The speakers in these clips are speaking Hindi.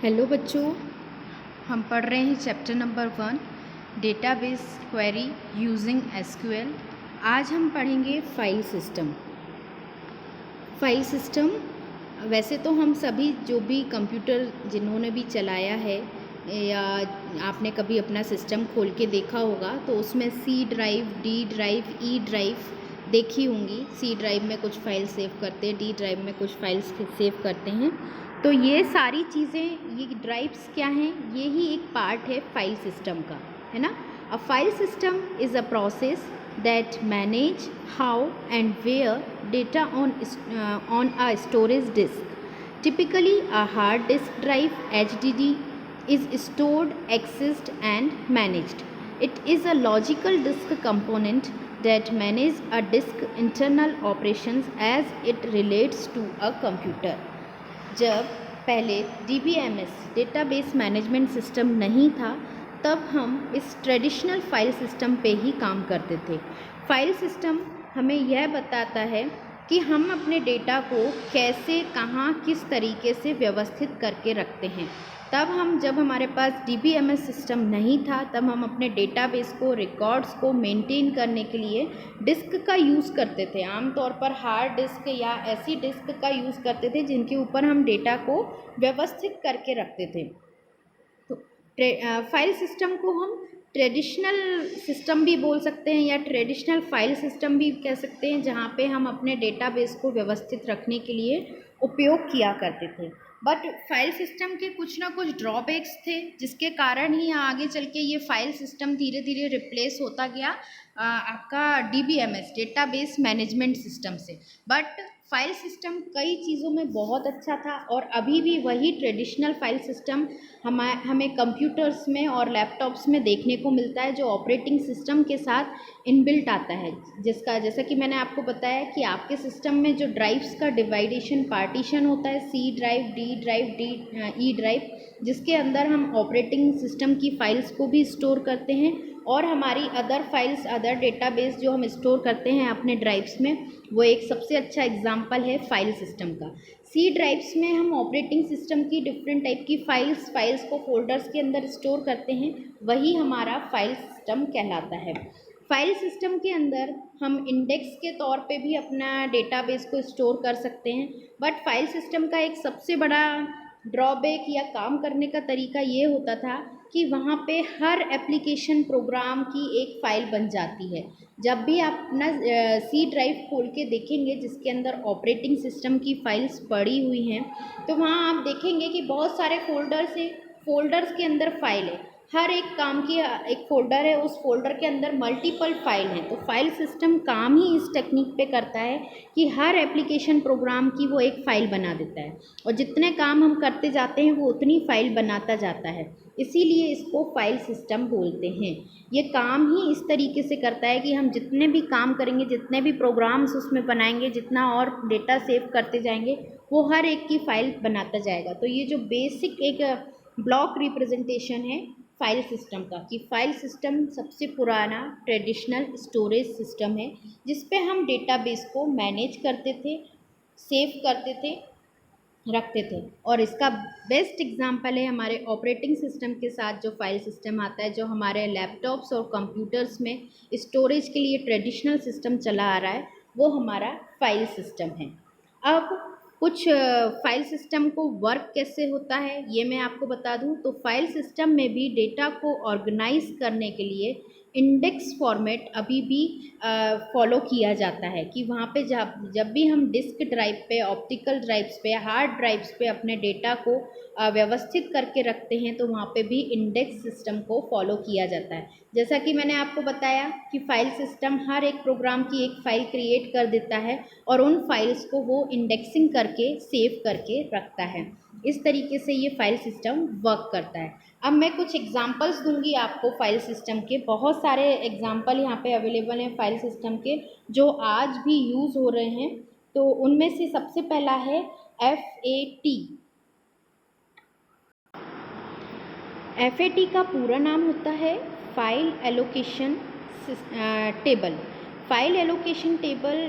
हेलो बच्चों, हम पढ़ रहे हैं chapter number 1 database query using SQL. आज हम पढ़ेंगे फाइल सिस्टम। फाइल सिस्टम वैसे तो हम सभी जो भी कंप्यूटर जिन्होंने भी चलाया है या आपने कभी अपना सिस्टम खोल के देखा होगा तो उसमें C drive, D drive, E drive देखी होंगी। सी ड्राइव में कुछ फाइल सेव करते हैं, डी ड्राइव में कुछ फाइल्स सेव करते हैं। तो ये सारी चीज़ें, ये ड्राइव्स क्या हैं, ये ही एक पार्ट है फाइल सिस्टम का, है ना। A file system is a process that manage how and where data on a storage disk. Typically, a hard disk drive (HDD) is stored, accessed, and managed. It is a logical disk component that manages a disk internal operations as it relates to a computer. जब पहले DBMS डेटाबेस मैनेजमेंट सिस्टम नहीं था तब हम इस ट्रेडिशनल फाइल सिस्टम पे ही काम करते थे। फाइल सिस्टम हमें यह बताता है कि हम अपने डेटा को कैसे, कहाँ, किस तरीके से व्यवस्थित करके रखते हैं। जब हमारे पास DBMS सिस्टम नहीं था तब हम अपने डेटाबेस को, रिकॉर्ड्स को मेंटेन करने के लिए डिस्क का यूज़ करते थे। आमतौर पर हार्ड डिस्क या ऐसी डिस्क का यूज़ करते थे जिनके ऊपर हम डेटा को व्यवस्थित करके रखते थे। तो फाइल सिस्टम को हम ट्रेडिशनल सिस्टम भी बोल सकते हैं या ट्रेडिशनल फाइल सिस्टम भी कह सकते हैं, जहाँ पे हम अपने डेटाबेस को व्यवस्थित रखने के लिए उपयोग किया करते थे। बट फाइल सिस्टम के कुछ ना कुछ ड्रॉबैक्स थे जिसके कारण ही आगे चल के ये फाइल सिस्टम धीरे धीरे रिप्लेस होता गया आपका DBMS डेटाबेस मैनेजमेंट सिस्टम से। बट फाइल सिस्टम कई चीज़ों में बहुत अच्छा था और अभी भी वही ट्रेडिशनल फाइल सिस्टम हमें कंप्यूटर्स में और लैपटॉप्स में देखने को मिलता है, जो ऑपरेटिंग सिस्टम के साथ इनबिल्ट आता है। जैसा कि मैंने आपको बताया कि आपके सिस्टम में जो ड्राइव्स का पार्टीशन होता है, C drive, D drive, E drive, जिसके अंदर हम ऑपरेटिंग सिस्टम की फाइल्स को भी स्टोर करते हैं और हमारी अदर फाइल्स, अदर डेटाबेस जो हम स्टोर करते हैं अपने ड्राइव्स में, वो एक सबसे अच्छा एग्जांपल है फाइल सिस्टम का। सी ड्राइव्स में हम ऑपरेटिंग सिस्टम की डिफरेंट टाइप की फाइल्स को फोल्डर्स के अंदर स्टोर करते हैं, वही हमारा फाइल सिस्टम कहलाता है। फाइल सिस्टम के अंदर हम इंडेक्स के तौर पे भी अपना डेटाबेस को स्टोर कर सकते हैं। बट फाइल सिस्टम का एक सबसे बड़ा ड्रॉबैक या काम करने का तरीका ये होता था कि वहाँ पे हर एप्लीकेशन प्रोग्राम की एक फ़ाइल बन जाती है। जब भी आप अपना सी ड्राइव खोल के देखेंगे जिसके अंदर ऑपरेटिंग सिस्टम की फ़ाइल्स पड़ी हुई हैं, तो वहाँ आप देखेंगे कि बहुत सारे फ़ोल्डर्स के अंदर फ़ाइल है। हर एक काम की एक फ़ोल्डर है, उस फोल्डर के अंदर मल्टीपल फ़ाइल हैं। तो फाइल सिस्टम काम ही इस टेक्निक पे करता है कि हर एप्लीकेशन प्रोग्राम की वो एक फ़ाइल बना देता है और जितने काम हम करते जाते हैं वो उतनी फ़ाइल बनाता जाता है, इसीलिए इसको फाइल सिस्टम बोलते हैं। ये काम ही इस तरीके से करता है कि हम जितने भी काम करेंगे, जितने भी प्रोग्राम्स उसमें बनाएंगे, जितना और डेटा सेव करते जाएंगे, वो हर एक की फ़ाइल बनाता जाएगा। तो ये जो बेसिक एक ब्लॉक रिप्रेजेंटेशन है फाइल सिस्टम का, कि फाइल सिस्टम सबसे पुराना ट्रेडिशनल स्टोरेज सिस्टम है जिस पे हम डेटाबेस को मैनेज करते थे, सेव करते थे, रखते थे। और इसका बेस्ट एग्जांपल है हमारे ऑपरेटिंग सिस्टम के साथ जो फाइल सिस्टम आता है, जो हमारे लैपटॉप्स और कंप्यूटर्स में स्टोरेज के लिए ट्रेडिशनल सिस्टम चला आ रहा है, वो हमारा फाइल सिस्टम है। अब कुछ फाइल सिस्टम को वर्क कैसे होता है ये मैं आपको बता दूं। तो फाइल सिस्टम में भी डेटा को ऑर्गेनाइज करने के लिए इंडेक्स फॉर्मेट अभी भी फॉलो किया जाता है, कि वहाँ पे जब भी हम डिस्क ड्राइव पे, ऑप्टिकल ड्राइव्स पे, हार्ड ड्राइव्स पे अपने डेटा को व्यवस्थित करके रखते हैं, तो वहाँ पे भी इंडेक्स सिस्टम को फॉलो किया जाता है। जैसा कि मैंने आपको बताया कि फाइल सिस्टम हर एक प्रोग्राम की एक फ़ाइल क्रिएट कर देता है और उन फाइल्स को वो इंडेक्सिंग करके सेव करके रखता है। इस तरीके से ये फाइल सिस्टम वर्क करता है। अब मैं कुछ एग्जांपल्स दूंगी आपको फाइल सिस्टम के। बहुत सारे एग्जांपल यहाँ पे अवेलेबल हैं फाइल सिस्टम के जो आज भी यूज़ हो रहे हैं। तो उनमें से सबसे पहला है FAT। FAT का पूरा नाम होता है file allocation table. File allocation table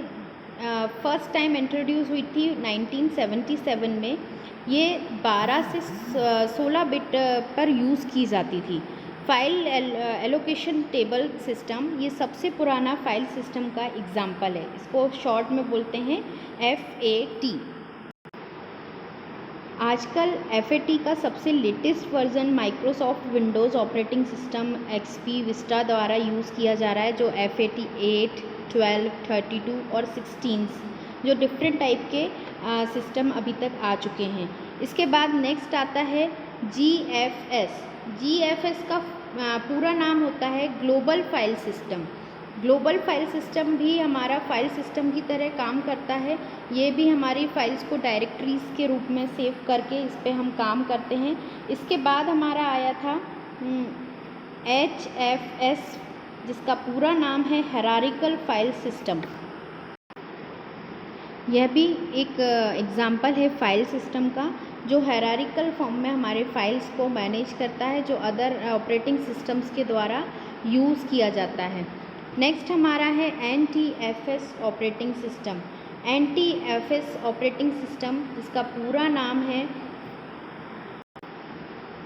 first time introduce हुई थी 1977 में। ये 12 से 16 बिट पर यूज़ की जाती थी। फाइल एलोकेशन टेबल सिस्टम ये सबसे पुराना फाइल सिस्टम का एग्जाम्पल है। इसको शॉर्ट में बोलते हैं FAT। आजकल FAT का सबसे latest version Microsoft Windows operating system XP Vista द्वारा यूज़ किया जा रहा है, जो FAT 8, 12, 32 और 16 जो डिफरेंट टाइप के सिस्टम अभी तक आ चुके हैं। इसके बाद नेक्स्ट आता है GFS। GFS का पूरा नाम होता है global file system. Global file system भी हमारा फाइल सिस्टम की तरह काम करता है। ये भी हमारी फाइल्स को डायरेक्टरीज के रूप में सेव करके इस पे हम काम करते हैं। इसके बाद हमारा आया था HFS, जिसका पूरा नाम है हायरार्किकल फाइल सिस्टम। यह भी एक एग्जाम्पल है फाइल सिस्टम का, जो हायरार्किकल फॉर्म में हमारे फाइल्स को मैनेज करता है, जो अदर ऑपरेटिंग सिस्टम्स के द्वारा यूज़ किया जाता है। नेक्स्ट हमारा है NTFS operating system. NTFS operating system, जिसका पूरा नाम है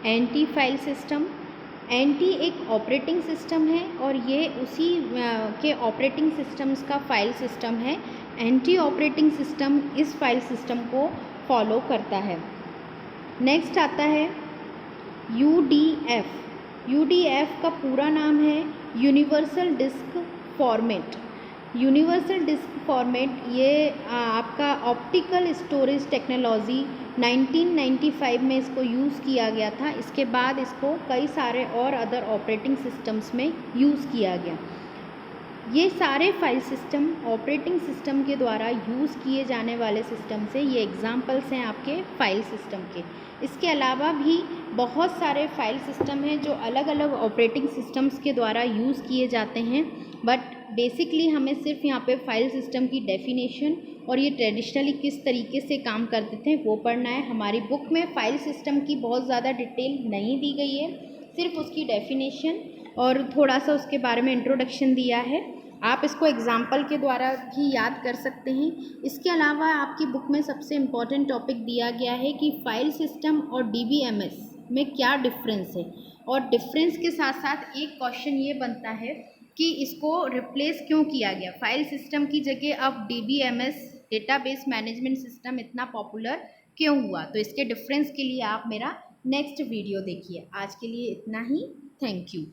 NT फाइल सिस्टम। NT एक ऑपरेटिंग सिस्टम है और ये उसी के ऑपरेटिंग सिस्टम्स का फाइल सिस्टम है। NT ऑपरेटिंग सिस्टम इस फाइल सिस्टम को फॉलो करता है। नेक्स्ट आता है UDF। UDF का पूरा नाम है universal disk format. Universal disk format ये आपका ऑप्टिकल स्टोरेज टेक्नोलॉजी 1995 में इसको यूज़ किया गया था। इसके बाद इसको कई सारे और अदर ऑपरेटिंग सिस्टम्स में यूज़ किया गया। ये सारे फाइल सिस्टम ऑपरेटिंग सिस्टम के द्वारा यूज़ किए जाने वाले सिस्टम से ये एग्जांपल्स हैं आपके फाइल सिस्टम के। इसके अलावा भी बहुत सारे फाइल सिस्टम हैं जो अलग अलग ऑपरेटिंग सिस्टम्स के द्वारा यूज़ किए जाते हैं, बट बेसिकली हमें सिर्फ यहाँ पे फाइल सिस्टम की डेफिनेशन और ये ट्रेडिशनली किस तरीके से काम करते थे वो पढ़ना है। हमारी बुक में फाइल सिस्टम की बहुत ज़्यादा डिटेल नहीं दी गई है, सिर्फ उसकी डेफिनेशन और थोड़ा सा उसके बारे में इंट्रोडक्शन दिया है। आप इसको एग्जाम्पल के द्वारा भी याद कर सकते हैं। इसके अलावा आपकी बुक में सबसे इम्पॉर्टेंट टॉपिक दिया गया है कि फाइल सिस्टम और DBMS में क्या डिफरेंस है, और डिफरेंस के साथ साथ एक क्वेश्चन ये बनता है कि इसको रिप्लेस क्यों किया गया। फाइल सिस्टम की जगह अब DBMS डेटाबेस मैनेजमेंट सिस्टम इतना पॉपुलर क्यों हुआ। तो इसके डिफरेंस के लिए आप मेरा नेक्स्ट वीडियो देखिए। आज के लिए इतना ही। Thank you.